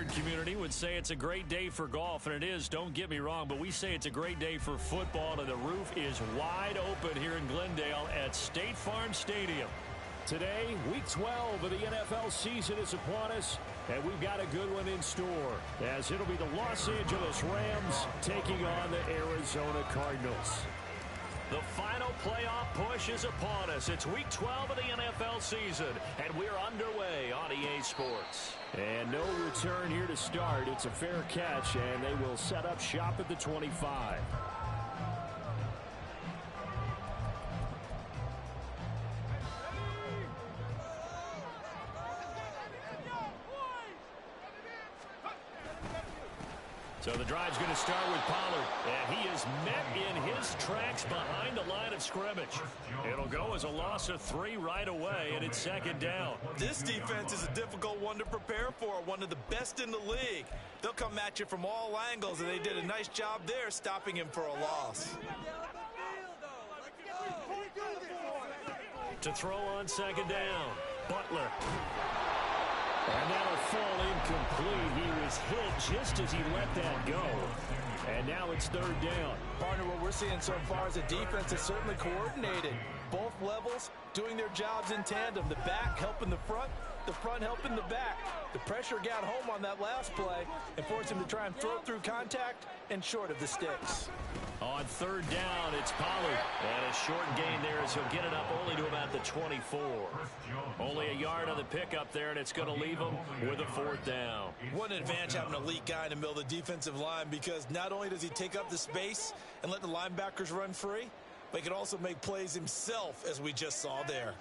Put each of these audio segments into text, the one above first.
Bird community would say it's a great day for golf, and it is, don't get me wrong, but we say it's a great day for football, and the roof is wide open here in Glendale at State Farm Stadium. Today, Week 12 of the NFL season is upon us, and we've got a good one in store, as it'll be the Los Angeles Rams taking on the Arizona Cardinals. The final playoff push is upon us. It's Week 12 of the NFL season, and we're underway on EA Sports. And no return here to start. It's a fair catch, and they will set up shop at the 25. So the drive's going to start with Pollard, and he is met in his tracks behind the line of scrimmage. It'll go as a loss of 3 right away, and it's second down. This defense is a difficult one to prepare for, one of the best in the league. They'll come at you from all angles, and they did a nice job there stopping him for a loss. To throw on second down, Butler. And that'll fall incomplete. He was hit just as he let that go. And now it's third down. Partner, what we're seeing so far is a defense that's certainly coordinated. Both levels doing their jobs in tandem. The back helping the front helping the back. The pressure got home on that last play and forced him to try and throw through contact and short of the sticks. On third down, it's Pollard. And a short gain there as he'll get it up only to about the 24. Only a yard on the pickup there, and it's going to leave him with a fourth down. What an advantage having an elite guy in the middle of the defensive line, because not only does he take up the space and let the linebackers run free, but he can also make plays himself, as we just saw there.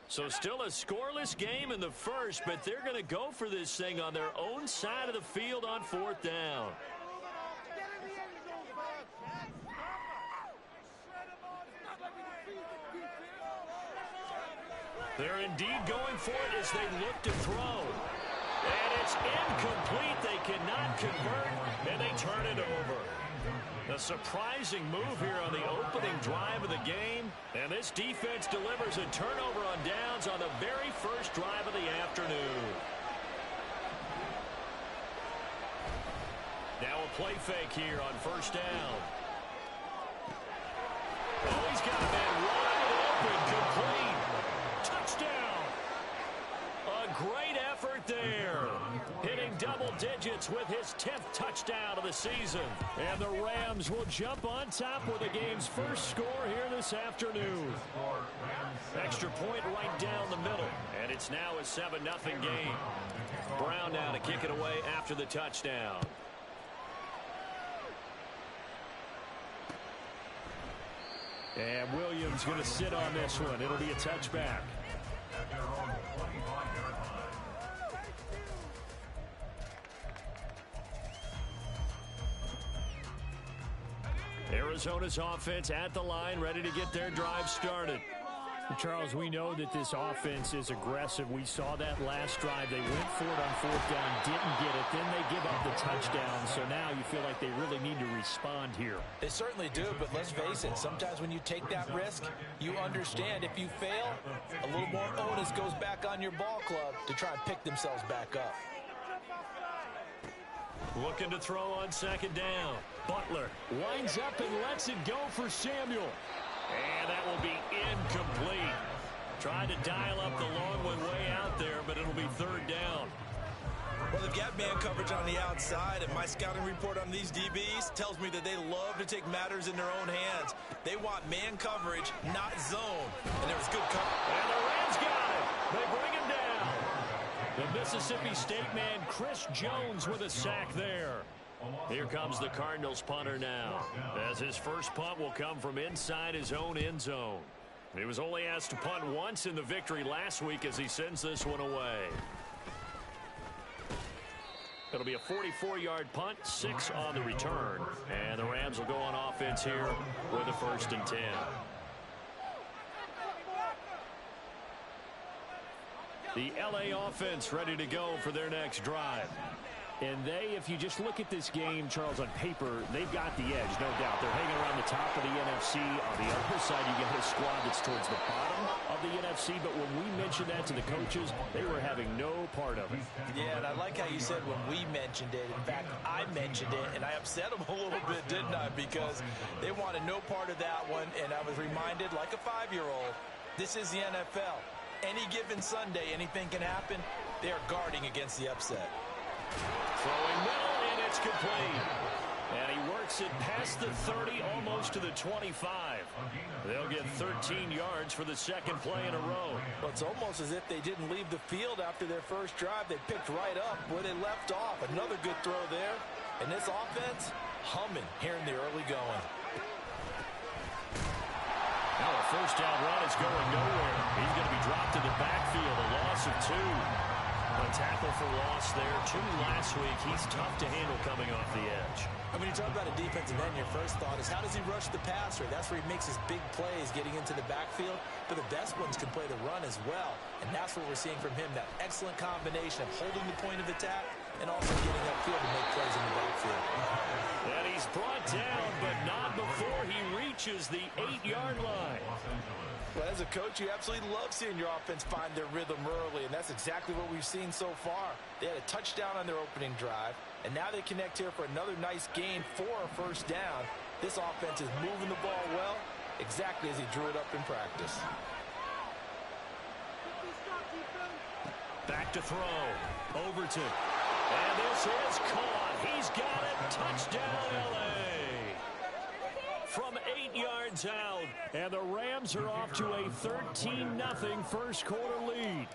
So still a scoreless game in the first, but they're going to go for this thing on their own side of the field on fourth down. They're indeed going for it as they look to throw. And it's incomplete. They cannot convert, and they turn it over. A surprising move here on the opening drive of the game. And this defense delivers a turnover on downs on the very first drive of the afternoon. Now a play fake here on first down. Oh, he's got a man wide open, complete. Touchdown. A great effort there. Hitting double digits with his 10th touchdown of the season. And the Rams will jump on top with the game's first score here this afternoon. Extra point right down the middle. And it's now a 7-0 game. Brown now to kick it away after the touchdown. And Williams going to sit on this one. It'll be a touchback. Arizona's offense at the line, ready to get their drive started. Charles, we know that this offense is aggressive. We saw that last drive. They went for it on fourth down, didn't get it. Then they give up the touchdown. So now you feel like they really need to respond here. They certainly do, but let's face it. Sometimes when you take that risk, you understand if you fail, a little more onus goes back on your ball club to try and pick themselves back up. Looking to throw on second down. Butler winds up and lets it go for Samuel. And that will be incomplete. Tried to dial up the long one way out there, but it'll be third down. Well, they've got man coverage on the outside, and my scouting report on these DBs tells me that they love to take matters in their own hands. They want man coverage, not zone. And there was good coverage. And the Rams got it. They bring him down. The Mississippi State man, Chris Jones, with a sack there. Here comes the Cardinals punter now, as his first punt will come from inside his own end zone. He was only asked to punt once in the victory last week as he sends this one away. It'll be a 44-yard punt, 6 on the return. And the Rams will go on offense here with a 1st and 10. The LA offense ready to go for their next drive. And they, if you just look at this game, Charles, on paper, they've got the edge, no doubt. They're hanging around the top of the NFC. On the other side, you get a squad that's towards the bottom of the NFC. But when we mentioned that to the coaches, they were having no part of it. Yeah, and I like how you said when we mentioned it. In fact, I mentioned it, and I upset them a little bit, didn't I? Because they wanted no part of that one, and I was reminded, like a 5-year-old, this is the NFL. Any given Sunday, anything can happen. They are guarding against the upset. Throwing middle, and it's complete. And he works it past the 30, almost to the 25. They'll get 13 yards for the second play in a row. Well, it's almost as if they didn't leave the field after their first drive. They picked right up where they left off. Another good throw there. And this offense, humming here in the early going. Now a first down run is going nowhere. He's going to be dropped in the backfield, a loss of 2. A tackle for loss there. 2 last week. He's tough to handle coming off the edge. When you talk about a defensive end, your first thought is how does he rush the passer? That's where he makes his big plays getting into the backfield. But the best ones can play the run as well. And that's what we're seeing from him, that excellent combination of holding the point of attack and also getting upfield to make plays in the backfield. And he's brought down, but not before he reaches the 8-yard line. Well, as a coach, you absolutely love seeing your offense find their rhythm early, and that's exactly what we've seen so far. They had a touchdown on their opening drive, and now they connect here for another nice gain for a first down. This offense is moving the ball well, exactly as he drew it up in practice. Back to throw. Overton. And this is caught. He's got it. Touchdown, L.A. From 8 yards out. And the Rams are off to a 13-0 first quarter lead.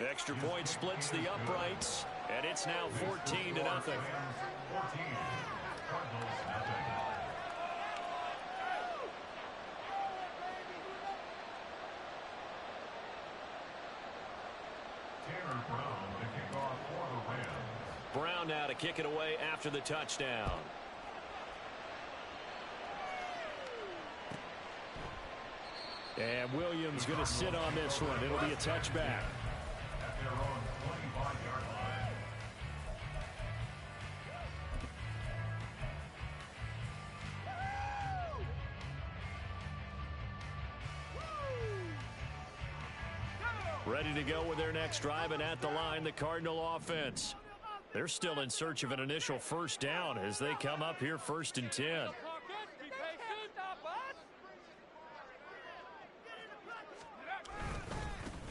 Extra point splits the uprights. And it's now 14-0. Brown now to kick it away after the touchdown. And Williams going to sit on this one. It'll be a touchback. Ready to go with their next drive, and at the line, the Cardinal offense. They're still in search of an initial first down as they come up here 1st and 10.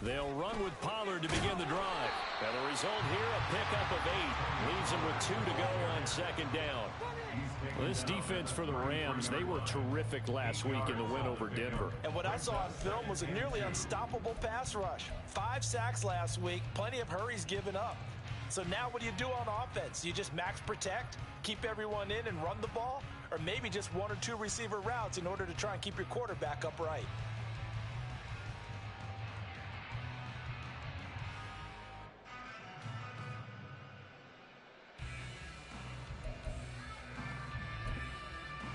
They'll run with Pollard to begin the drive. And the result here, a pickup of 8. Leaves them with 2 to go on second down. Well, this defense for the Rams, they were terrific last week in the win over Denver. And what I saw on film was a nearly unstoppable pass rush. 5 sacks last week, plenty of hurries given up. So now what do you do on offense? You just max protect, keep everyone in and run the ball? Or maybe just 1 or 2 receiver routes in order to try and keep your quarterback upright?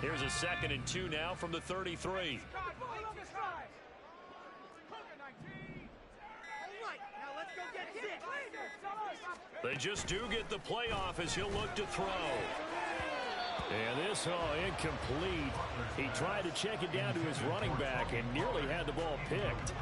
Here's a 2nd and 2 now from the 33. They just do get the playoff as he'll look to throw. And this, incomplete. He tried to check it down to his running back and nearly had the ball picked.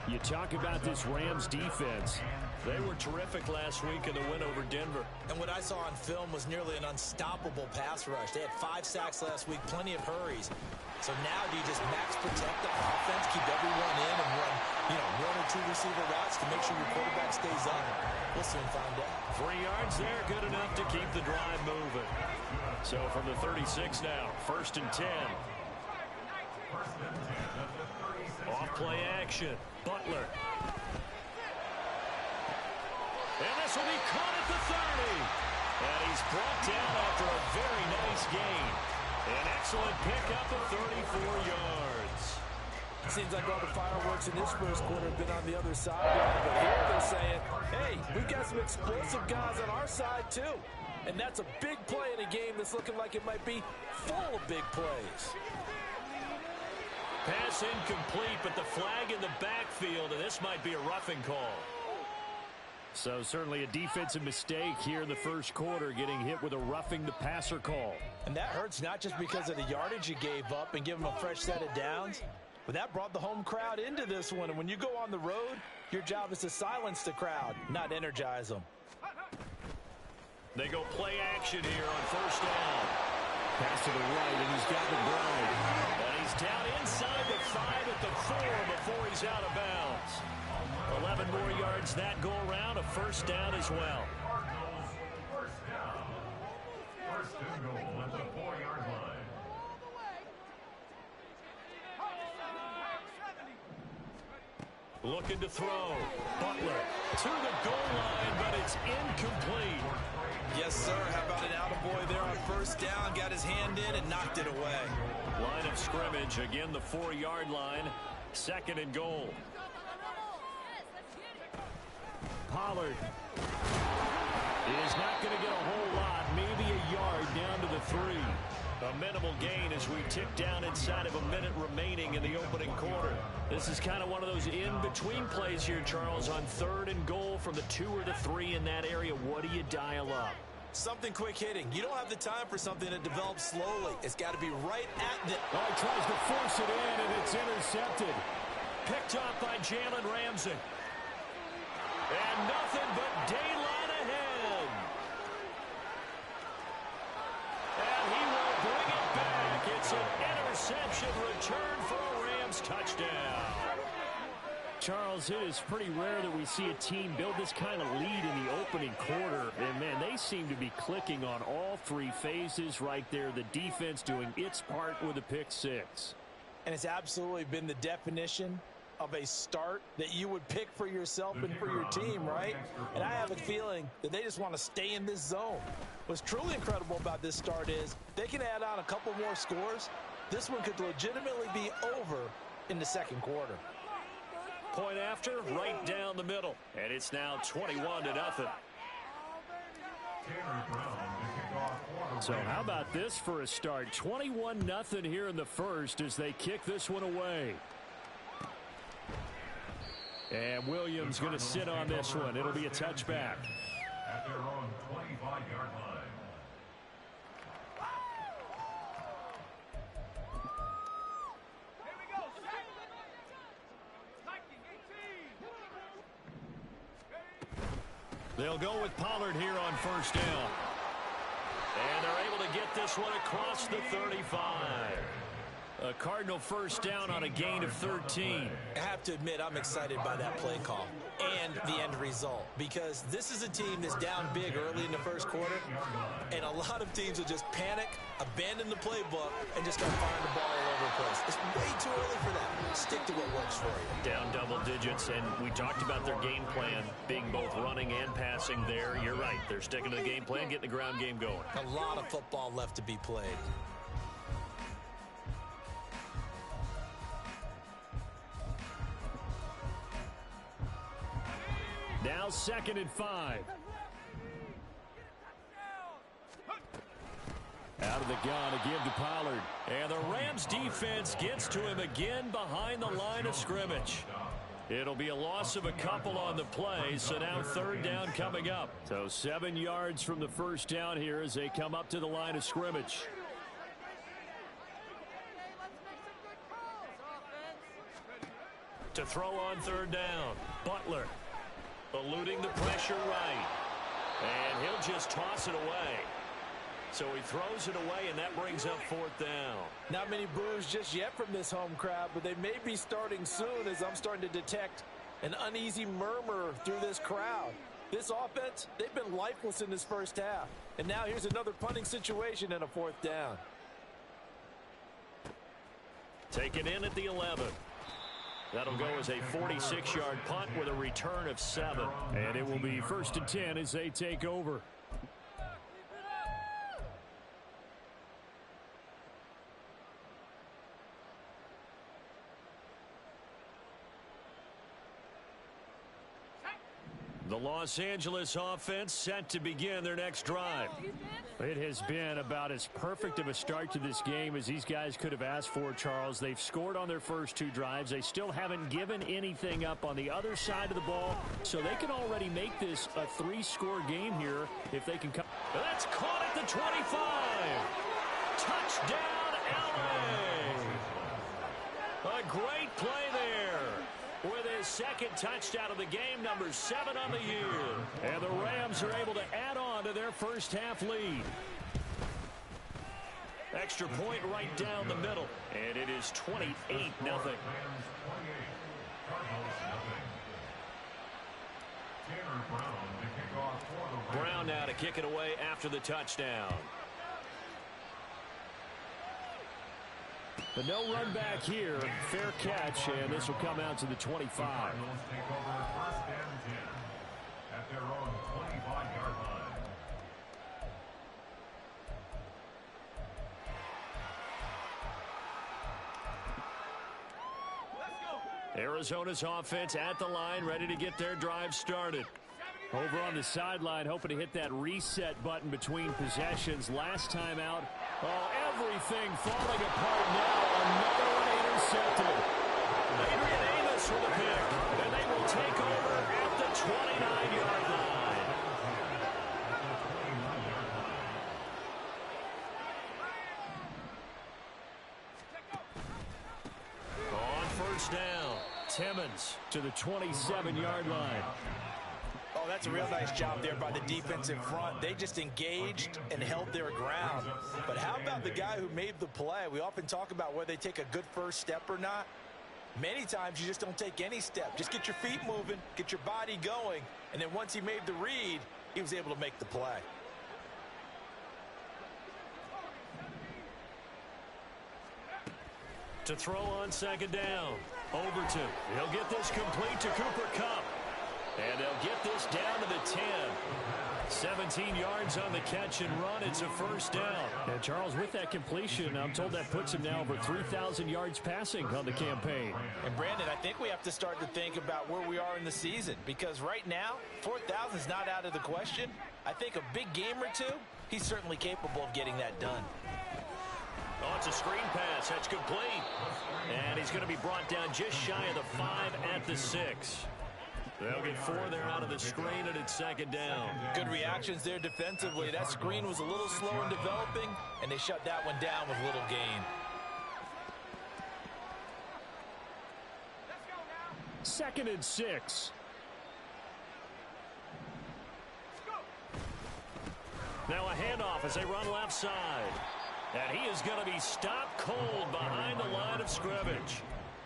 You talk about this Rams defense. They were terrific last week in the win over Denver. And what I saw on film was nearly an unstoppable pass rush. They had 5 sacks last week, plenty of hurries. So now do you just max protect the offense, keep everyone in, and run, 1 or 2 receiver routes to make sure your quarterback stays up? We'll soon find out. 3 yards there, good enough to keep the drive moving. So from the 36 now, 1st and 10. Off play action. Butler. And this will be caught at the 30. And he's brought down after a very nice gain. An excellent pickup of 34 yards. It seems like all the fireworks in this first quarter have been on the other side. But here they're saying, hey, we've got some explosive guys on our side too. And that's a big play in a game that's looking like it might be full of big plays. Pass incomplete, but the flag in the backfield, and this might be a roughing call. So certainly a defensive mistake here in the first quarter, getting hit with a roughing the passer call. And that hurts not just because of the yardage you gave up and give them a fresh set of downs, but that brought the home crowd into this one. And when you go on the road, your job is to silence the crowd, not energize them. They go play action here on first down. Pass to the right, and he's got McBride. And he's down inside the 5 at the 4 before he's out of bounds. 11 more yards that go around, a first down as well. First and goal at the 4-yard line. Looking to throw. Butler to the goal line, but it's incomplete. Yes, sir. How about an attaboy there on first down? Got his hand in and knocked it away. Line of scrimmage, again the 4-yard line. Second and goal. Pollard is not going to get a whole lot, maybe a yard down to the 3. A minimal gain as we tick down inside of a minute remaining in the opening quarter. This is kind of one of those in-between plays here, Charles, on third and goal from the 2 or the 3 in that area. What do you dial up? Something quick hitting. You don't have the time for something that develops slowly. It's got to be right at the... Oh, he tries to force it in, and it's intercepted. Picked up by Jalen Ramsey. And nothing but daylight ahead. And he will bring it back. It's an interception return for a Rams touchdown. Charles, it is pretty rare that we see a team build this kind of lead in the opening quarter. And, man, they seem to be clicking on all 3 phases right there. The defense doing its part with a pick 6. And it's absolutely been the definition of a start that you would pick for yourself and for your team, right? And I have a feeling that they just want to stay in this zone. What's truly incredible about this start is they can add on a couple more scores. This one could legitimately be over in the second quarter. Point after, right down the middle. And it's now 21-0. So how about this for a start? 21-0 here in the first as they kick this one away. And Williams going to sit on this one. It'll be a touchback. At their own 25-yard line. They'll go with Pollard here on first down. And they're able to get this one across the 35. A Cardinal first down on a gain of 13. I have to admit, I'm excited by that play call and the end result, because this is a team that's down big early in the first quarter, and a lot of teams will just panic, abandon the playbook, and just start firing the ball all over the place. It's way too early for that. Stick to what works for you. Down double digits, and we talked about their game plan being both running and passing there. You're right. They're sticking to the game plan, getting the ground game going. A lot of football left to be played. Now 2nd and 5. Out of the gun again to Pollard. And the Rams defense gets to him again behind the line of scrimmage. It'll be a loss of a couple on the play, so now 3rd down coming up. So 7 yards from the first down here as they come up to the line of scrimmage. To throw on 3rd down, Butler. Eluding the pressure right. And he'll just toss it away. So he throws it away, and that brings up 4th down. Not many boos just yet from this home crowd, but they may be starting soon as I'm starting to detect an uneasy murmur through this crowd. This offense, they've been lifeless in this first half. And now here's another punting situation and a 4th down. Taken in at the 11. That'll go as a 46-yard punt with a return of 7. And it will be 1st and 10 as they take over. The Los Angeles offense set to begin their next drive. It has been about as perfect of a start to this game as these guys could have asked for, Charles. They've scored on their first 2 drives. They still haven't given anything up on the other side of the ball, so they can already make this a 3-score game here if they can come. That's caught at the 25. Touchdown, LA. A great play there. With his second touchdown of the game, number 7 on the year. And the Rams are able to add on to their first half lead. Extra point right down the middle. And it is 28-0. Brown now to kick it away after the touchdown. But no run back here. Fair catch, and this will come out to the 25. Cardinals take over 1st and 10 at their own 25-yard line. Arizona's offense at the line, ready to get their drive started. Over on the sideline, hoping to hit that reset button between possessions. Last time out, everything falling apart now. Another one intercepted. Adrian Amos for the pick, and they will take over at the 29-yard line. On first down, Timmons to the 27-yard line. Oh, that's a real nice job there by the defensive front. They just engaged and held their ground. But how about the guy who made the play? We often talk about whether they take a good first step or not. Many times you just don't take any step. Just get your feet moving, get your body going, and then once he made the read, he was able to make the play. To throw on second down. Overton. He'll get this complete to Cooper Kupp. And they'll get this down to the 10. 17 yards on the catch and run. It's a first down. And Charles, with that completion, I'm told that puts him now over 3,000 yards passing on the campaign. And Brandon, I think we have to start to think about where we are in the season, because right now, 4,000 is not out of the question. I think a big game or two, he's certainly capable of getting that done. Oh, it's a screen pass. That's complete. And he's going to be brought down just shy of the 5 at the 6. They'll get 4 there out of the screen, and it's second down. Good reactions there defensively. That screen was a little slow in developing, and they shut that one down with little gain. Second and 6. Now a handoff as they run left side. And he is going to be stopped cold behind the line of scrimmage.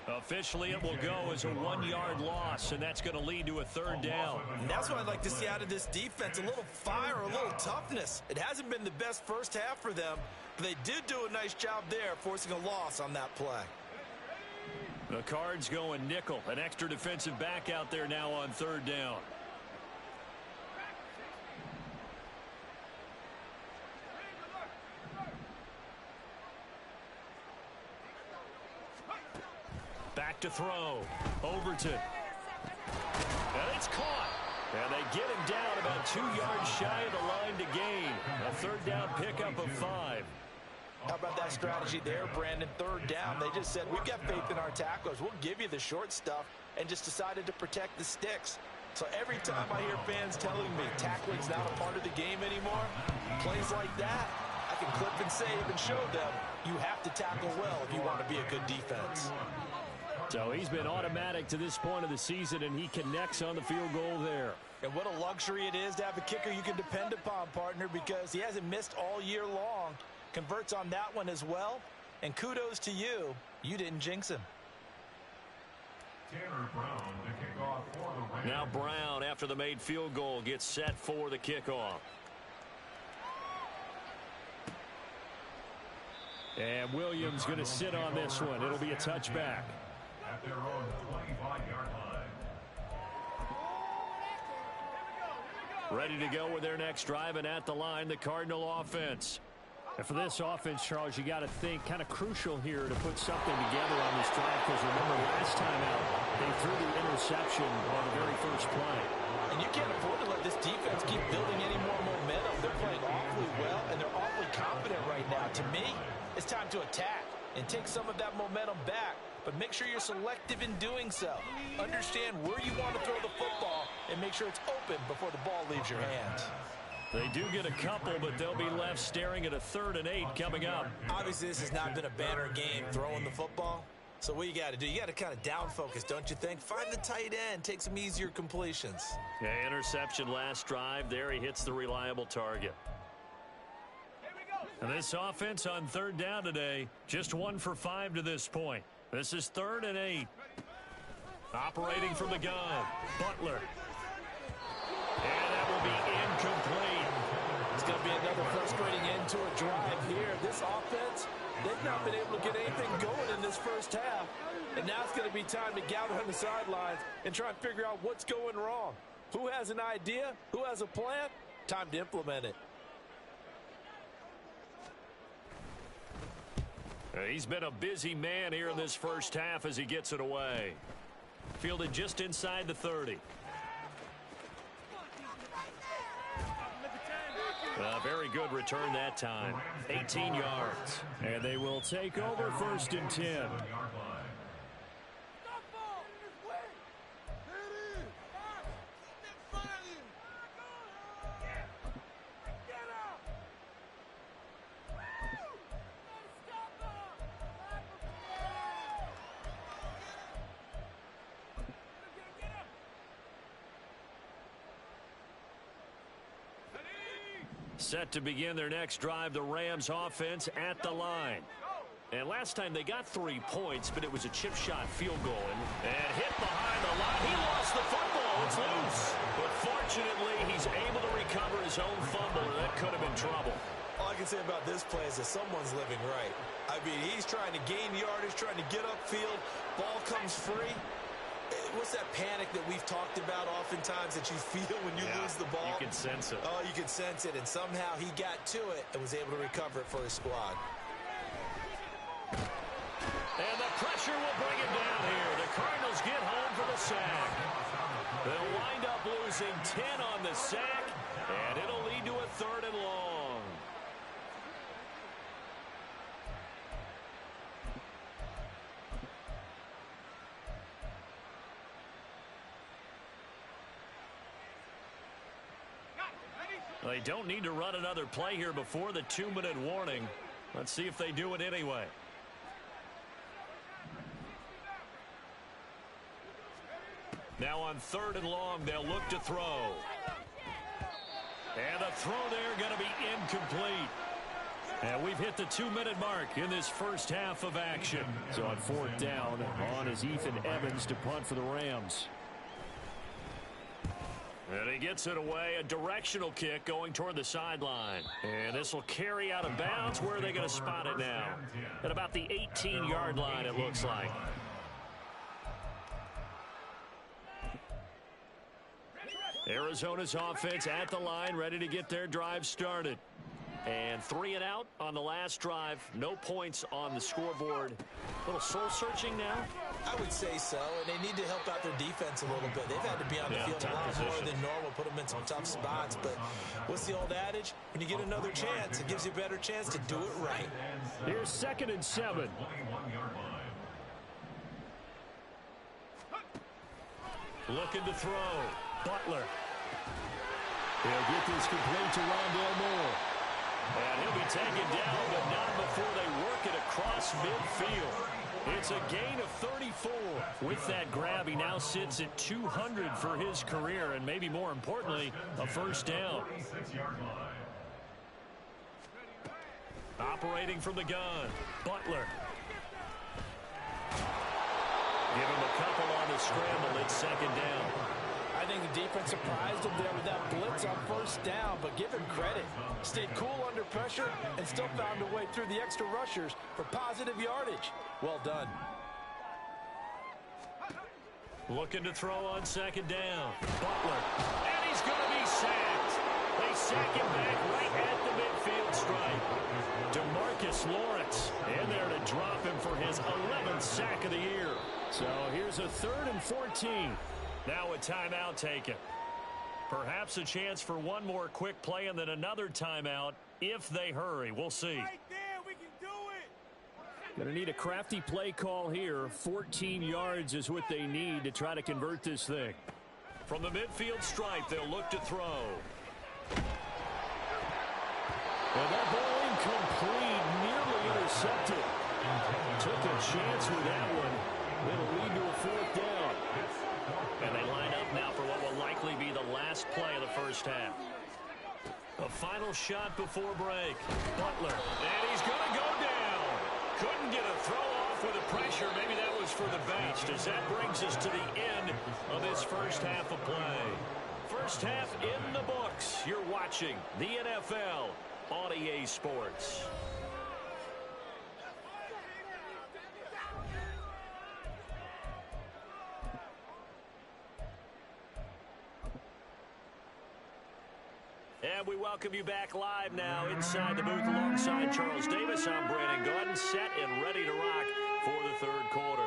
Officially, it will go as a 1-yard loss, and that's going to lead to a third down. And that's what I'd like to see out of this defense, a little fire, a little toughness. It hasn't been the best first half for them, but they did do a nice job there, forcing a loss on that play. The Cards going nickel, an extra defensive back out there now on third down. Back to throw. Overton. And it's caught. And they get him down about 2 yards shy of the line to gain. A third down pickup of 5. How about that strategy there, Brandon? Third down, they just said, we've got faith in our tacklers. We'll give you the short stuff, and just decided to protect the sticks. So every time I hear fans telling me tackling's not a part of the game anymore, plays like that, I can clip and save and show them you have to tackle well if you want to be a good defense. So he's been automatic to this point of the season, and he connects on the field goal there. And what a luxury it is to have a kicker you can depend upon, partner, because he hasn't missed all year long. Converts on that one as well. And kudos to you. You didn't jinx him. Tanner Brown to kick off for the Rams. Now Brown, after the made field goal, gets set for the kickoff. And Williams going to sit on this one. It'll be a touchback. At their own 25-yard line. Ready to go with their next drive, and at the line, the Cardinal offense. And for this offense, Charles, you got to think kind of crucial here to put something together on this drive, because remember last time out, they threw the interception on the very first play. And you can't afford to let this defense keep building any more momentum. They're playing awfully well, and they're awfully confident right now. To me, it's time to attack and take some of that momentum back. But make sure you're selective in doing so. Understand where you want to throw the football and make sure it's open before the ball leaves your hands. They do get a couple, but they'll be left staring at a 3rd and 8 coming up. Obviously, this has not been a banner game throwing the football. So what you got to do, you got to kind of down focus, don't you think? Find the tight end, take some easier completions. Yeah, interception last drive. There he hits the reliable target. And this offense on 3rd down today, just 1 for 5 to this point. This is 3rd and 8. Operating from the gun, Butler. And that will be incomplete. It's going to be another frustrating end to a drive here. This offense, they've not been able to get anything going in this first half. And now it's going to be time to gather on the sidelines and try and figure out what's going wrong. Who has an idea? Who has a plan? Time to implement it. He's been a busy man here in this first half as he gets it away. Fielded just inside the 30. A very good return that time. 18 yards. And they will take over 1st and 10. Set to begin their next drive, the Rams offense at the line. And last time they got 3 points, but it was a chip shot field goal. And hit behind the line. He lost the football. It's loose. But fortunately, he's able to recover his own fumble, and that could have been trouble. All I can say about this play is that someone's living right. I mean, he's trying to gain yardage, trying to get upfield. Ball comes free. What's that panic that we've talked about oftentimes that you feel when you lose the ball? You can sense it. Oh, you can sense it, and somehow he got to it and was able to recover it for his squad. And the pressure will bring him down here. The Cardinals get home for the sack. They'll wind up losing 10 on the sack, and it'll lead to a 3rd and long. They don't need to run another play here before the 2-minute warning. Let's see if they do it anyway. Now on 3rd and long, they'll look to throw. And the throw there going to be incomplete. And we've hit the 2-minute mark in this first half of action. So on 4th down, on is Ethan Evans to punt for the Rams. And he gets it away, a directional kick going toward the sideline. And this will carry out of bounds. Where are they going to spot it now? At about the 18-yard line, it looks like. Arizona's offense at the line, ready to get their drive started. And 3 and out on the last drive. No points on the scoreboard. A little soul-searching now? I would say so, and they need to help out their defense a little bit. They've had to be on the field a lot more than normal, put them in some tough spots. But what's the old adage? When you get another chance, it gives you a better chance to do it right. Here's 2nd and 7. Looking to throw. Butler. He'll get this complete to Rondale Moore. And he'll be taken down, but not before they work it across midfield. It's a gain of 34. With that grab, he now sits at 200 for his career, and maybe more importantly, a first down. Operating from the gun, Butler. Give him a couple on the scramble. It's 2nd down. I think the defense surprised him there with that blitz on 1st down, but give him credit. Stayed cool under pressure and still found a way through the extra rushers for positive yardage. Well done. Looking to throw on 2nd down. Butler. And he's going to be sacked. They sack him back right at the midfield stripe. DeMarcus Lawrence in there to drop him for his 11th sack of the year. So here's a 3rd and 14. Now a timeout taken. Perhaps a chance for one more quick play and then another timeout if they hurry. We'll see. Right there, we can do it. Going to need a crafty play call here. 14 yards is what they need to try to convert this thing. From the midfield stripe, they'll look to throw. And that ball incomplete, nearly intercepted. Took a chance with that one. It'll lead to a 4th down. And they line up now for what will likely be the last play of the first half. A final shot before break. Butler. And he's going to go down. Couldn't get a throw off with the pressure. Maybe that was for the best, as that brings us to the end of this first half of play. First half in the books. You're watching the NFL on EA Sports. And we welcome you back live now inside the booth alongside Charles Davis. I'm Brandon Gaudin, set and ready to rock for the 3rd quarter.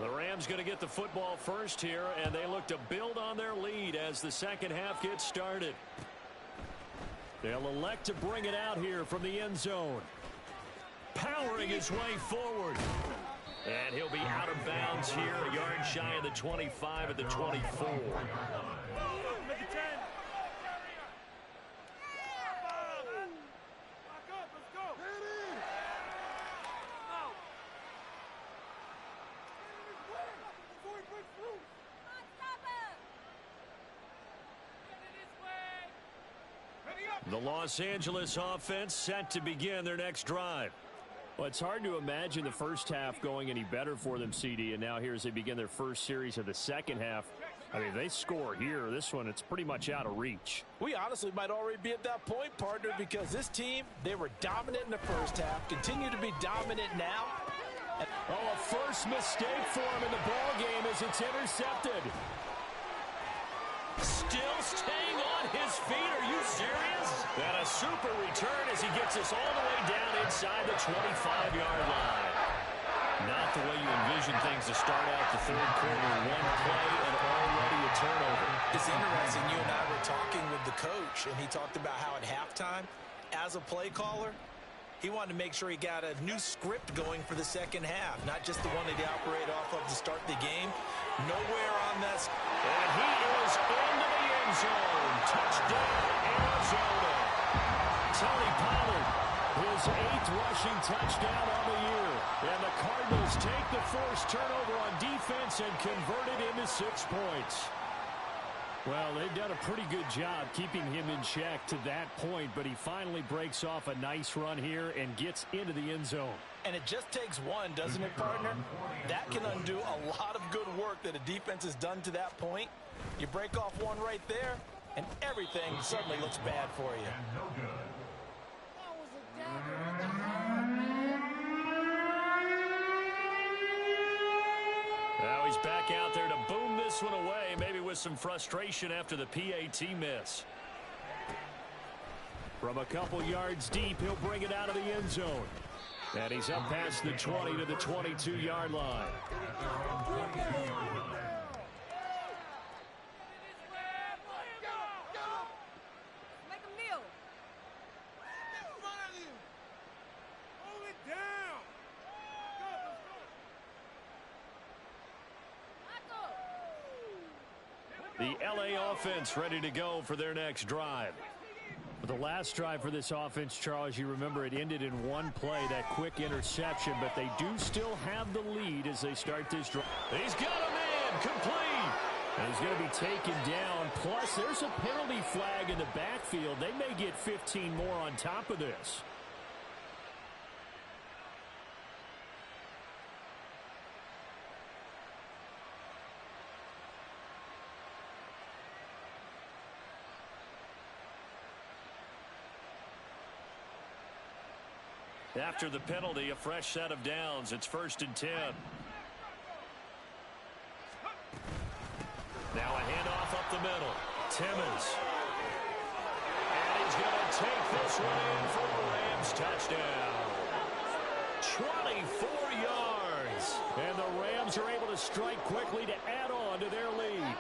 The Rams going to get the football first here, and they look to build on their lead as the second half gets started. They'll elect to bring it out here from the end zone. Powering his way forward. And he'll be out of bounds here, a yard shy of the 25 at the 24. The Los Angeles offense set to begin their next drive. Well, it's hard to imagine the first half going any better for them, CD, and now here as they begin their first series of the second half. I mean, if they score here, this one, it's pretty much out of reach. We honestly might already be at that point, partner, because this team, they were dominant in the first half, continue to be dominant now. Oh, a first mistake for him in the ball game as it's intercepted. Still staying on his feet. Are you serious? And a super return as he gets us all the way down inside the 25-yard line. Not the way you envision things to start out the 3rd quarter. One play and already a turnover. It's interesting. You and I were talking with the coach, and he talked about how at halftime, as a play caller, he wanted to make sure he got a new script going for the second half, not just the one that he operated off of to start the game. Nowhere on that. And he is into the end zone. Touchdown, Arizona. Tony Pollard, his 8th rushing touchdown on the year. And the Cardinals take the forced turnover on defense and convert it into 6 points. Well, they've done a pretty good job keeping him in check to that point, but he finally breaks off a nice run here and gets into the end zone. And it just takes one, doesn't it, partner? That can undo a lot of good work that a defense has done to that point. You break off one right there, and everything suddenly looks bad for you. Now he's back out there to boom this one away, maybe with some frustration after the PAT miss. From a couple yards deep, he'll bring it out of the end zone. And he's up past the 20 to the 22-yard line. The LA offense ready to go for their next drive. The last drive for this offense, Charles, you remember it ended in one play, that quick interception, but they do still have the lead as they start this drive. He's got a man, complete. And he's going to be taken down. Plus, there's a penalty flag in the backfield. They may get 15 more on top of this. After the penalty, a fresh set of downs. It's 1st and 10. Now a handoff up the middle. Timmons. And he's going to take this one in for a Rams touchdown. 24 yards. And the Rams are able to strike quickly to add on to their lead.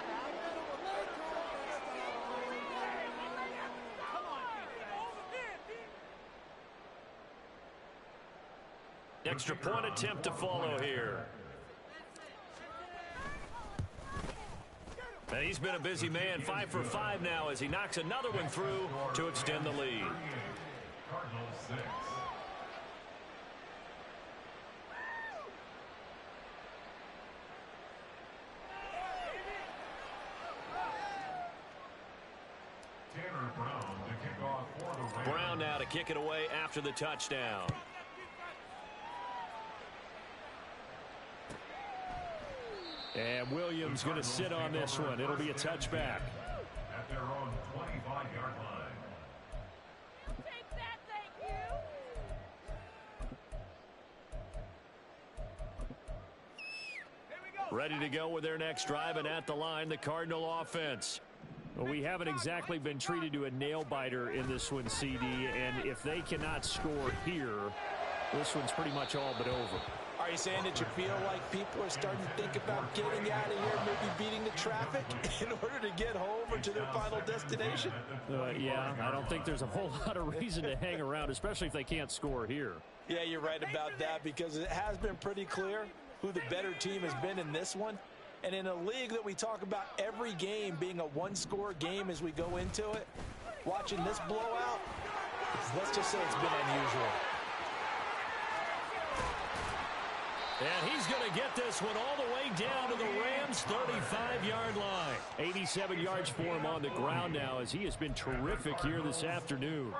Extra point attempt to follow here. And he's been a busy man, 5 for 5 now as he knocks another one through to extend the lead. Cardinals 6. Tanner Brown to kick off for the Rams. Brown now to kick it away after the touchdown. And Williams going to sit on this one. It'll be a touchback. At their own 25-yard line. Take that, thank you. Here we go. Ready to go with their next drive, and at the line, the Cardinal offense. Well, we haven't exactly been treated to a nail-biter in this one, CD, and if they cannot score here, this one's pretty much all but over. Are you saying that you feel like people are starting to think about getting out of here, maybe beating the traffic in order to get home or to their final destination? Yeah, I don't think there's a whole lot of reason to hang around, especially if they can't score here. Yeah, you're right about that because it has been pretty clear who the better team has been in this one. And in a league that we talk about every game being a one-score game as we go into it, watching this blowout, let's just say it's been unusual. And he's going to get this one all the way down to the Rams' 35-yard line. 87 yards for him on the ground now as he has been terrific here this afternoon.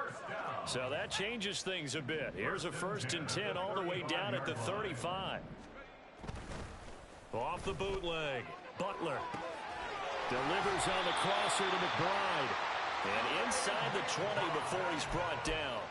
So that changes things a bit. Here's a 1st and 10 all the way down at the 35. Off the bootleg. Butler delivers on the crosser to McBride. And inside the 20 before he's brought down.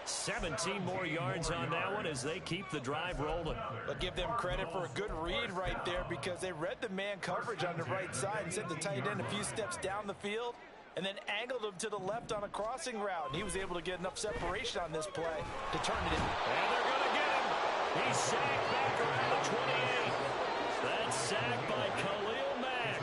17 more yards on that one as they keep the drive rolling. I'll give them credit for a good read right there because they read the man coverage on the right side and sent the tight end a few steps down the field and then angled him to the left on a crossing route. He was able to get enough separation on this play to turn it in. And they're going to get him. He's sacked back around the 28. That's sacked by Khalil Mack.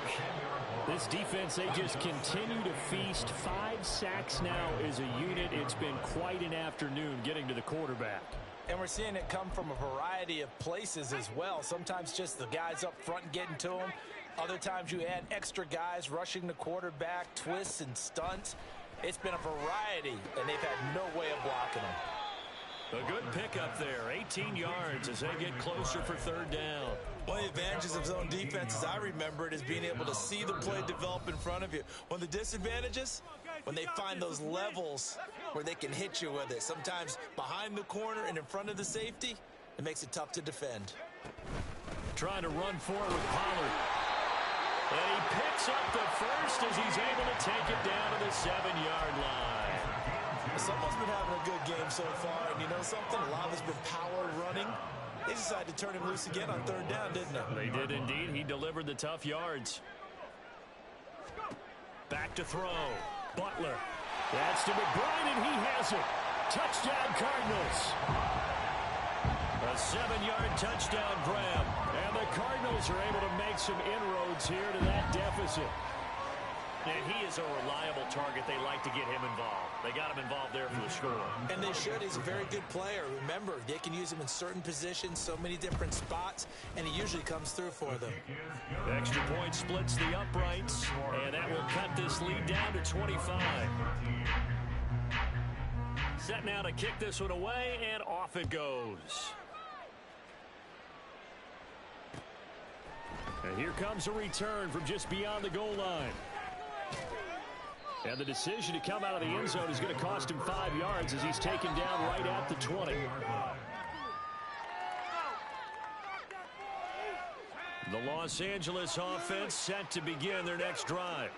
This defense, they just continue to feast. 5 sacks now as a unit. It's been quite an afternoon getting to the quarterback. And we're seeing it come from a variety of places as well. Sometimes just the guys up front getting to him. Other times you add extra guys rushing the quarterback, twists and stunts. It's been a variety, and they've had no way of blocking him. A good pickup there. 18 yards as they get closer for 3rd down. One of the advantages of zone defense, as I remember it, is being able to see the play develop in front of you. One of the disadvantages, when they find those levels where they can hit you with it. Sometimes behind the corner and in front of the safety, it makes it tough to defend. Trying to run forward with Pollard. And he picks up the first as he's able to take it down to the 7-yard line. Someone's been having a good game so far, and you know something? A lot of it's been power running. They decided to turn him loose again on 3rd down, didn't they? They did indeed. He delivered the tough yards. Back to throw. Butler. That's to McBride, and he has it. Touchdown, Cardinals. A 7-yard touchdown grab. And the Cardinals are able to make some inroads here to that deficit. And he is a reliable target. They like to get him involved. They got him involved there for the score. And they should. He's a very good player. Remember, they can use him in certain positions, so many different spots, and he usually comes through for them. Extra point splits the uprights, and that will cut this lead down to 25. Set now to kick this one away, and off it goes. And here comes a return from just beyond the goal line. And the decision to come out of the end zone is going to cost him 5 yards as he's taken down right at the 20. The Los Angeles offense set to begin their next drive.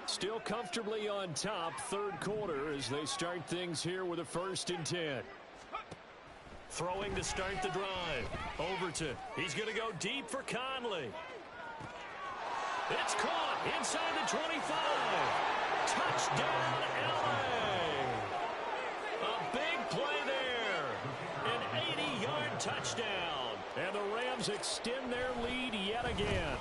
Still comfortably on top, 3rd quarter as they start things here with a 1st and 10. Throwing to start the drive. Overton. He's going to go deep for Conley. It's caught inside the 25. Touchdown, L.A. A big play there. An 80-yard touchdown. And the Rams extend their lead yet again.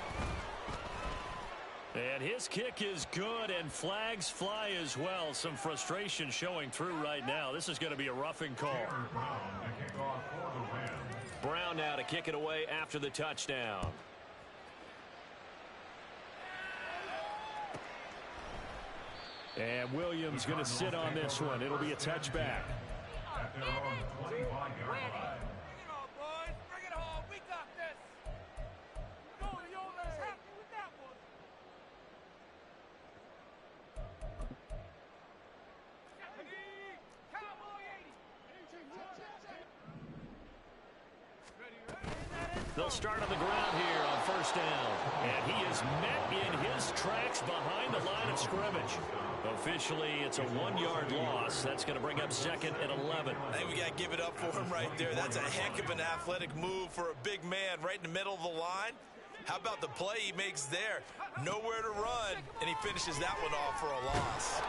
And his kick is good, and flags fly as well. Some frustration showing through right now. This is going to be a roughing call. Brown now to kick it away after the touchdown. And Williams going to sit on this one. It'll be a touchback. At their own 25-yard line. They'll start on the ground here on first down. And he is met in his tracks behind the line of scrimmage. Officially, it's a 1-yard loss. That's going to bring up second and 11. I think we got to give it up for him right there. That's a heck of an athletic move for a big man right in the middle of the line. How about the play he makes there? Nowhere to run, and he finishes that one off for a loss.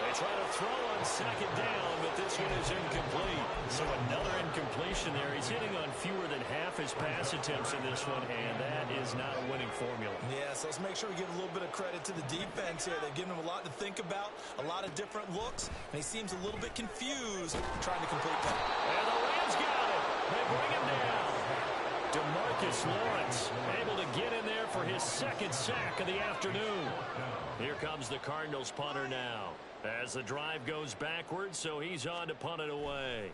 They try to throw on second down, but this one is incomplete. So another incompletion there. He's hitting on fewer than half his pass attempts in this one, and that is not a winning formula. Yeah, so let's make sure we give a little bit of credit to the defense here. They've given him a lot to think about, a lot of different looks, and he seems a little bit confused trying to complete that. And the Rams got it. They bring him down. DeMarcus Lawrence able to get in there for his second sack of the afternoon. Here comes the Cardinals punter now. As the drive goes backwards, so he's on to punt it away.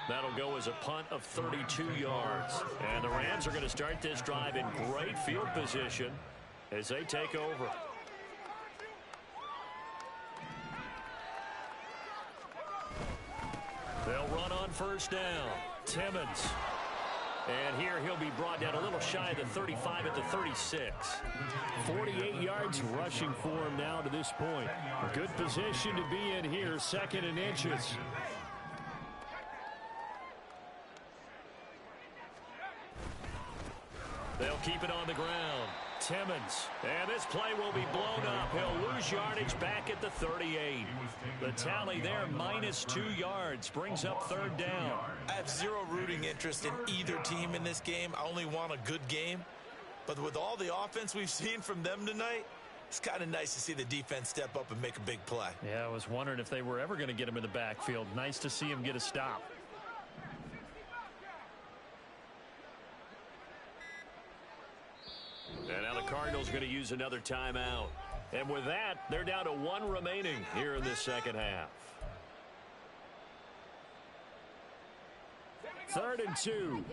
That'll go as a punt of 32 yards. And the Rams are going to start this drive in great field position as they take over. They'll run on first down. Timmons. And here he'll be brought down a little shy of the 35 at the 36. 48 yards rushing for him now to this point. A good position to be in here, second and inches. They'll keep it on the ground. Timmons. And this play will be blown up. He'll lose yardage back at the 38. The tally there, -2 yards. Brings up third down. I have zero rooting interest in either team in this game. I only want a good game. But with all the offense we've seen from them tonight, it's kind of nice to see the defense step up and make a big play. Yeah, I was wondering if they were ever going to get him in the backfield. Nice to see him get a stop. And now the Cardinals going to use another timeout. And with that, they're down to 1 remaining here in this second half. 3rd and 2.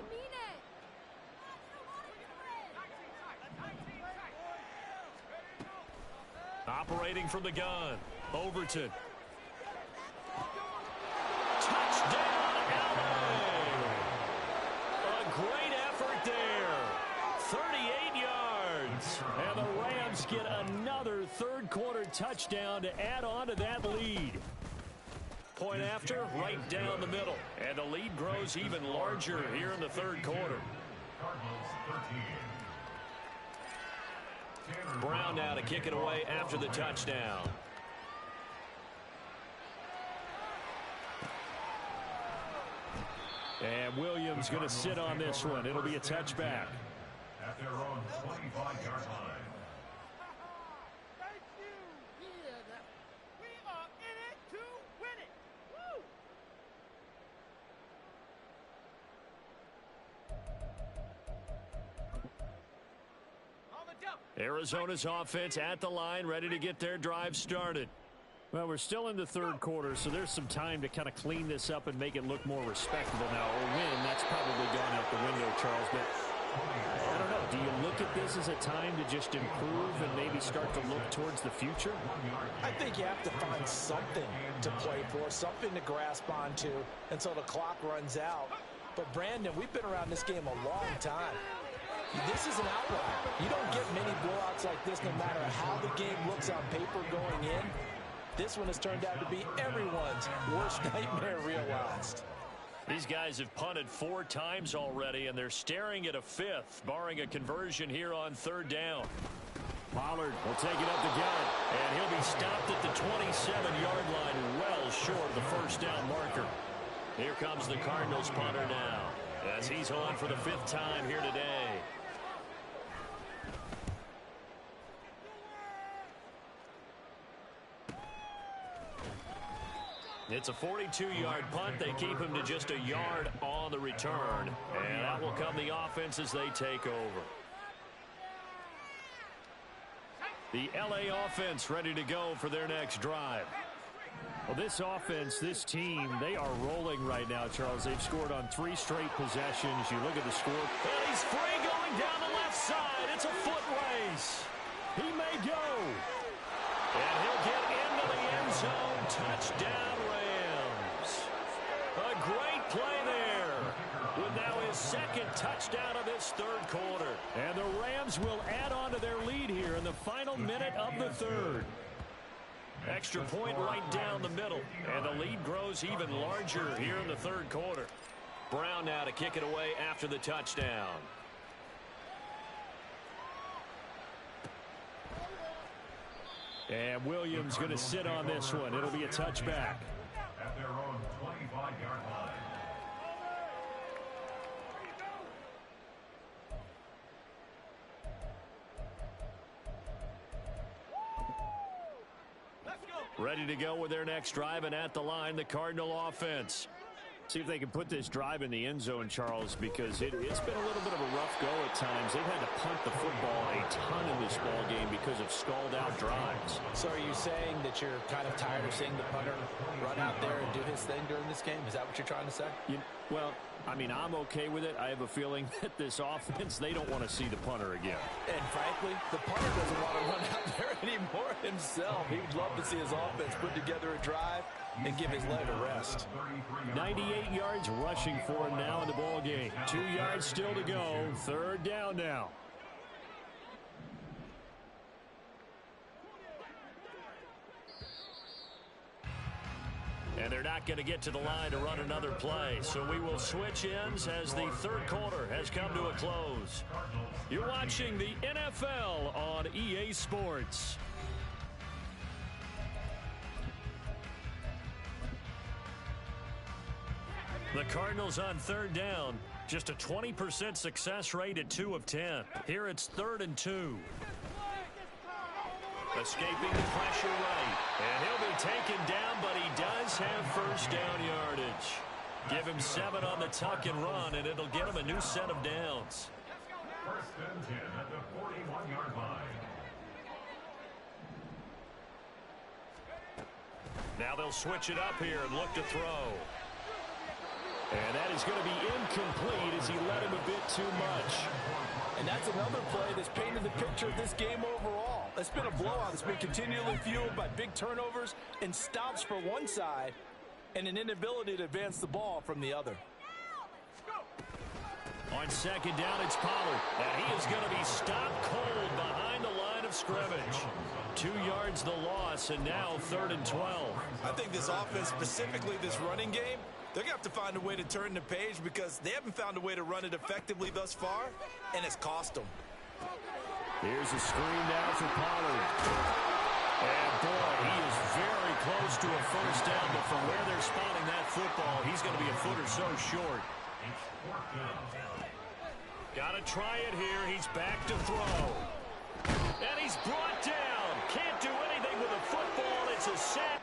Operating from the gun. Overton. Touchdown, LA! A great effort there. 38 yards. And the Rams get another third-quarter touchdown to add on to that lead. Point after, right down the middle. And the lead grows even larger here in the third quarter. Brown now to kick it away after the touchdown. And Williams going to sit on this one. It'll be a touchback. At their own 25-yard line. Thank you. Yeah, we are in it to win it. Woo! On the jump. Arizona's offense at the line, ready to get their drive started. Well, we're still in the third quarter, so there's some time to kind of clean this up and make it look more respectable now. Or win, that's probably gone out the window, Charles. But I don't know. Do you look at this as a time to just improve and maybe start to look towards the future? I think you have to find something to play for, something to grasp onto until the clock runs out. But, Brandon, we've been around this game a long time. This is an outlier. You don't get many blowouts like this no matter how the game looks on paper going in. This one has turned out to be everyone's worst nightmare realized. These guys have punted 4 times already, and they're staring at a 5th, barring a conversion here on 3rd down. Pollard will take it up the gut, and he'll be stopped at the 27-yard line, well short of the first down marker. Here comes the Cardinals punter now, as he's on for the 5th time here today. It's a 42-yard punt. They keep him to just a yard on the return. And that will come the offense as they take over. The LA offense ready to go for their next drive. Well, this offense, this team, they are rolling right now, Charles. They've scored on 3 straight possessions. You look at the score. And he's free going down the left side. It's a foot race. He may go. And he'll get into the end zone. Touchdown, Rams. A great play there. With now his 2nd touchdown of this 3rd quarter. And the Rams will add on to their lead here in the final minute of the 3rd. Extra point right down the middle. And the lead grows even larger here in the 3rd quarter. Brown now to kick it away after the touchdown. And Williams going to sit on this one. It'll be a touchback. At their own 25-yard line. Ready to go with their next drive, and at the line, the Cardinal offense. See if they can put this drive in the end zone, Charles, because it's been a little bit of a rough go at times. They've had to punt the football a ton in this ball game because of stalled-out drives. So are you saying that you're kind of tired of seeing the punter run out there and do his thing during this game? Is that what you're trying to say? Well, I mean, I'm okay with it. I have a feeling that this offense, they don't want to see the punter again. And frankly, the punter doesn't want to run out there anymore himself. He would love to see his offense put together a drive and give his leg a rest. 98 yards rushing for him now in the ball game. 2 yards still to go. 3rd down now. And they're not going to get to the line to run another play. So we will switch ends as the 3rd quarter has come to a close. You're watching the NFL on EA Sports. The Cardinals on 3rd down. Just a 20% success rate at 2 of 10. Here it's 3rd and 2. Escaping the pressure right. And he'll be taken down, but he does have first down yardage. Give him 7 on the tuck and run, and it'll get him a new set of downs. 1st and 10 at the 41-yard line. Now they'll switch it up here and look to throw. And that is going to be incomplete as he led him a bit too much. And that's another play that's painted the picture of this game overall. It's been a blowout that's been continually fueled by big turnovers and stops for one side and an inability to advance the ball from the other. On 2nd down, it's Pollard. And he is going to be stopped cold behind the line of scrimmage. 2 yards the loss, and now 3rd and 12. I think this offense, specifically this running game, they're going to have to find a way to turn the page because they haven't found a way to run it effectively thus far, and it's cost them. Here's a screen down for Pollard. And boy, he is very close to a first down, but from where they're spotting that football, he's going to be a foot or so short. Got to try it here. He's back to throw. And he's brought down. Can't do anything with a football. It's a sack.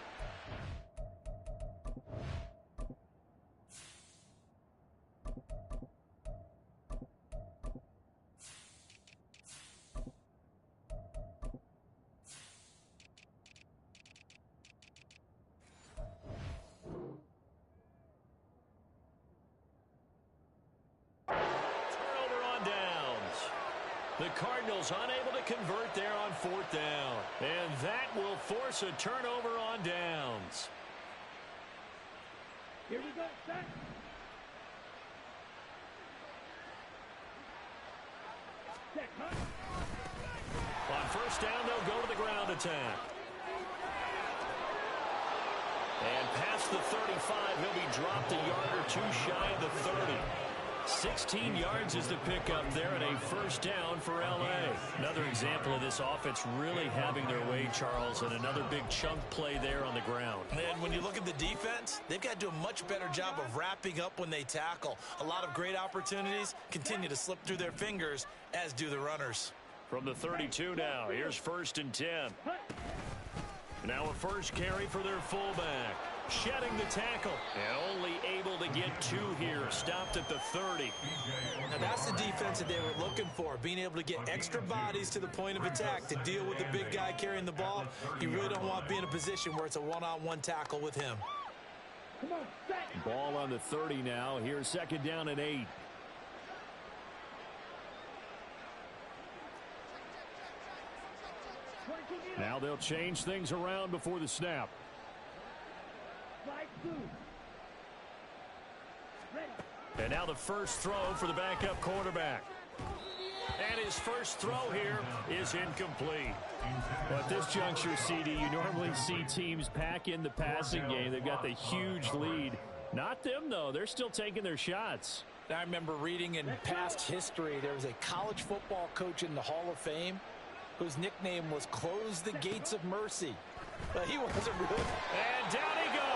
The Cardinals unable to convert there on 4th down. And that will force a turnover on downs. Here we go, set. attack. And past the 35, he'll be dropped a yard or two shy of the 30. 16 yards is the pickup there, and a first down for L.A. Another example of this offense really having their way, Charles, and another big chunk play there on the ground. And when you look at the defense, they've got to do a much better job of wrapping up when they tackle. A lot of great opportunities continue to slip through their fingers, as do the runners. From the 32 now, here's 1st and 10. Now a first carry for their fullback. Shedding the tackle. And only able to get 2 here. Stopped at the 30. Now that's the defense that they were looking for. Being able to get extra bodies to the point of attack to deal with the big guy carrying the ball. You really don't want to be in a position where it's a one-on-one tackle with him. Ball on the 30 now. Here's 2nd down and 8. Now they'll change things around before the snap. And now the first throw for the backup quarterback. And his first throw here is incomplete. Well, at this juncture, CD, you normally see teams pack in the passing game. They've got the huge lead. Not them, though. They're still taking their shots. I remember reading in past history, there was a college football coach in the Hall of Fame whose nickname was Close the Gates of Mercy. But he wasn't really. And down he goes.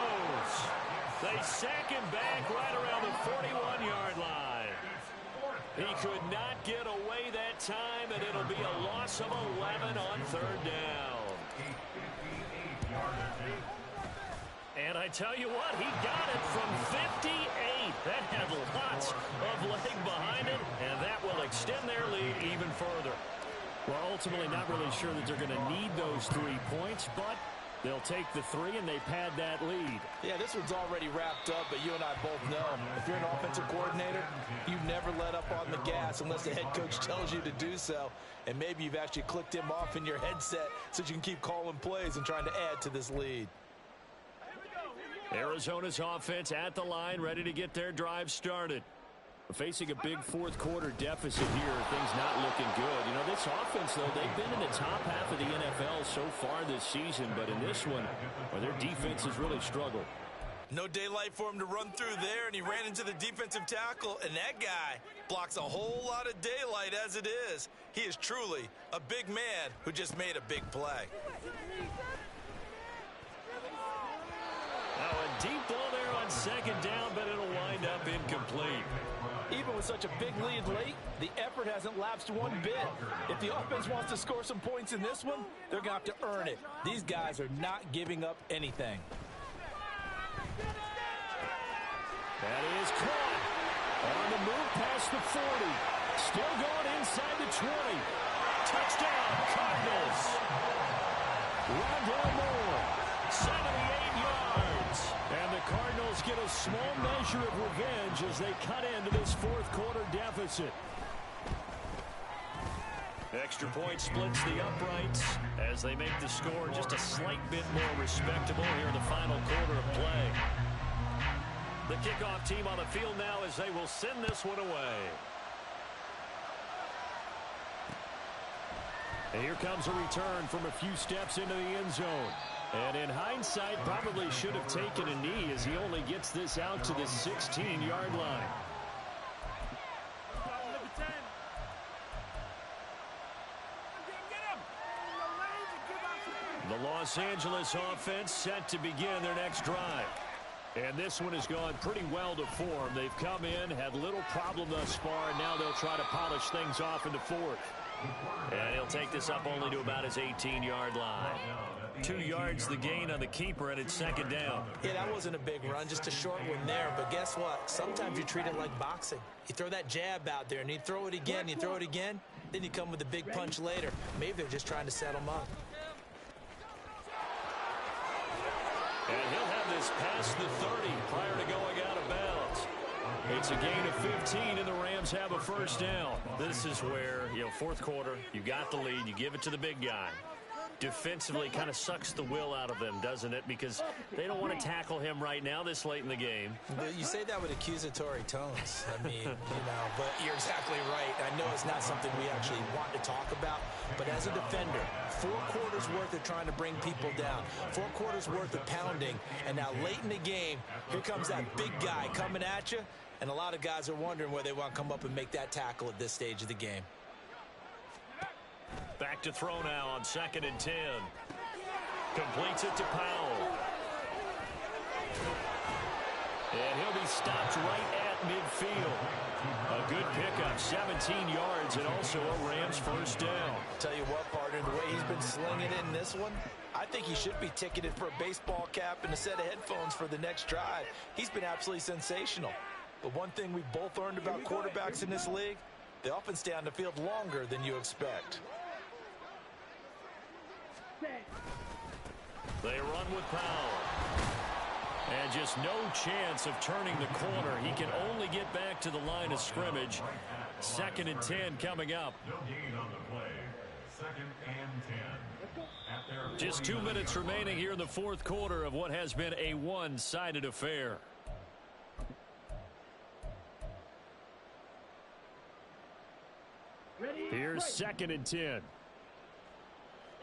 They sack him back right around the 41-yard line. He could not get away that time, and it'll be a loss of 11 on 3rd down. And I tell you what, he got it from 58. That had lots of leg behind it, and that will extend their lead even further. Well, ultimately not really sure that they're going to need those 3 points, but they'll take the 3 and they pad that lead. Yeah, this one's already wrapped up, but you and I both know if you're an offensive coordinator, you never let up on the gas unless the head coach tells you to do so. And maybe you've actually clicked him off in your headset so you can keep calling plays and trying to add to this lead. Arizona's offense at the line, ready to get their drive started. Facing a big 4th quarter deficit here, things not looking good. You know, this offense, though, they've been in the top half of the NFL so far this season, but in this one, well, their defense has really struggled. No daylight for him to run through there, and he ran into the defensive tackle, and that guy blocks a whole lot of daylight as it is. He is truly a big man who just made a big play. Now a deep ball there on 2nd down, but it'll wind up incomplete. Even with such a big lead late, the effort hasn't lapsed one bit. If the offense wants to score some points in this one, they're going to have to earn it. These guys are not giving up anything. That is caught. On the move past the 40. Still going inside the 20. Touchdown, Cardinals. Rondale Moore, 78 yards. And the Cardinals get a small measure of revenge as they cut into this 4th quarter deficit. Extra point splits the uprights as they make the score just a slight bit more respectable here in the final quarter of play. The kickoff team on the field now as they will send this one away. And here comes a return from a few steps into the end zone. And in hindsight, probably should have taken a knee as he only gets this out to the 16-yard line. The Los Angeles offense set to begin their next drive. And this one has gone pretty well to form. They've come in, had little problem thus far, and now they'll try to polish things off in the 4th. And he'll take this up only to about his 18-yard line. 2 yards the gain on the keeper, and it's 2nd down. Yeah, that wasn't a big run, just a short one there. But guess what? Sometimes you treat it like boxing. You throw that jab out there, and you throw it again, you throw it again, then you come with a big punch later. Maybe they're just trying to set them up. And he'll have this past the 30 prior to going out of bounds. It's a gain of 15, and the Rams have a first down. This is where, 4th quarter, you got the lead, you give it to the big guy. defensively kind of sucks the will out of them, doesn't it? Because they don't want to tackle him right now this late in the game. You say that with accusatory tones. I mean, but you're exactly right. I know it's not something we actually want to talk about, but as a defender, 4 quarters worth of trying to bring people down, 4 quarters worth of pounding, and now late in the game, here comes that big guy coming at you, and a lot of guys are wondering where they want to come up and make that tackle at this stage of the game. Back to throw now on 2nd and 10. Completes it to Powell. And he'll be stopped right at midfield. A good pickup, 17 yards, and also a Rams first down. Tell you what, partner, the way he's been slinging it in this one, I think he should be ticketed for a baseball cap and a set of headphones for the next drive. He's been absolutely sensational. But one thing we've both learned about quarterbacks in this league, they often stay on the field longer than you expect. They run with Powell. And just no chance of turning the corner. He can only get back to the line of scrimmage. 2nd and 10 coming up. No gain on the play. 2nd and 10. Just 2 minutes remaining here in the 4th quarter of what has been a one-sided affair. Here's 2nd and 10.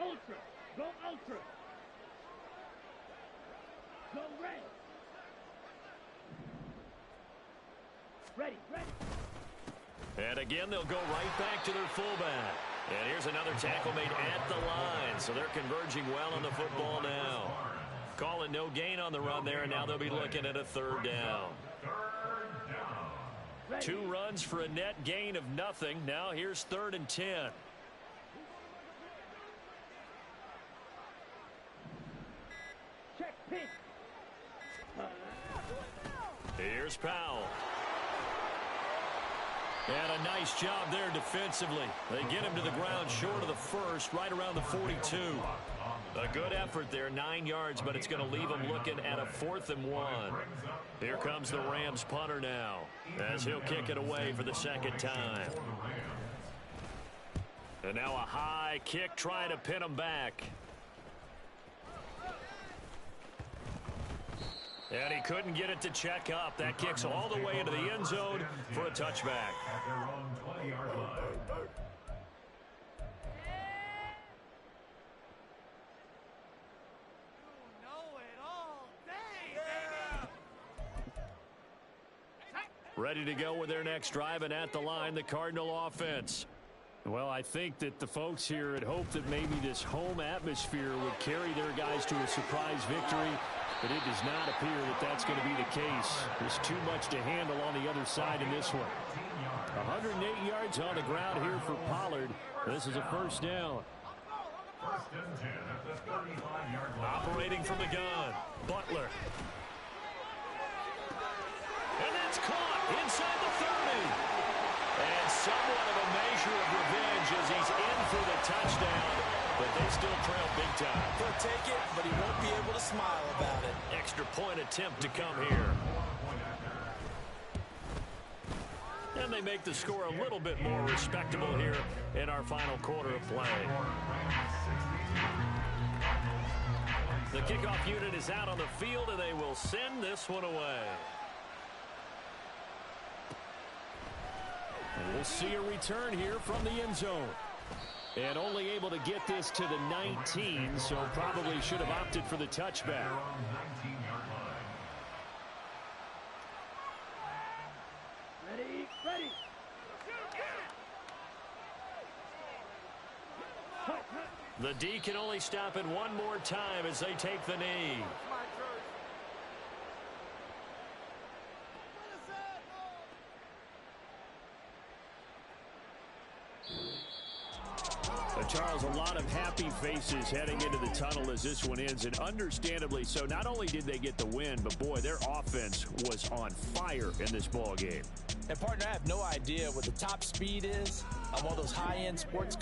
Ultra. Go ultra. Go red. Ready. And again, they'll go right back to their fullback. And here's another tackle made at the line. So they're converging well on the football now. Call it no gain on the run there, and now they'll be looking at a 3rd down. 2 runs for a net gain of nothing. Now here's 3rd and 10. Check pitch. Here's Powell. And a nice job there defensively. They get him to the ground short of the first, right around the 42. A good effort there, 9 yards, but it's going to leave him looking at a 4th and 1. Here comes the Rams punter now, as he'll kick it away for the 2nd time. And now a high kick trying to pin him back. And he couldn't get it to check up. That kicks all the way into the end zone for a touchback. At their own 20-yard line. You know it all day, baby. Ready to go with their next drive, and at the line, the Cardinal offense. Well, I think that the folks here had hoped that maybe this home atmosphere would carry their guys to a surprise victory, but it does not appear that that's going to be the case. There's too much to handle on the other side in this one. 108 yards on the ground here for Pollard. This is a first down. 1st and 10 at the 35-yard line. Operating from the gun, Butler. And that's caught inside the 30. And somewhat of a measure of revenge as he's in for the touchdown, but they still trail big time. He'll take it, but he won't be able to smile about it. Extra point attempt to come here. And they make the score a little bit more respectable here in our final quarter of play. The kickoff unit is out on the field, and they will send this one away. And we'll see a return here from the end zone. And only able to get this to the 19, so probably should have opted for the touchback. Ready. The D can only stop it one more time as they take the knee. Charles, a lot of happy faces heading into the tunnel as this one ends, and understandably so. Not only did they get the win, but boy, their offense was on fire in this ball game. And partner, I have no idea what the top speed is on one of those high-end sports cars.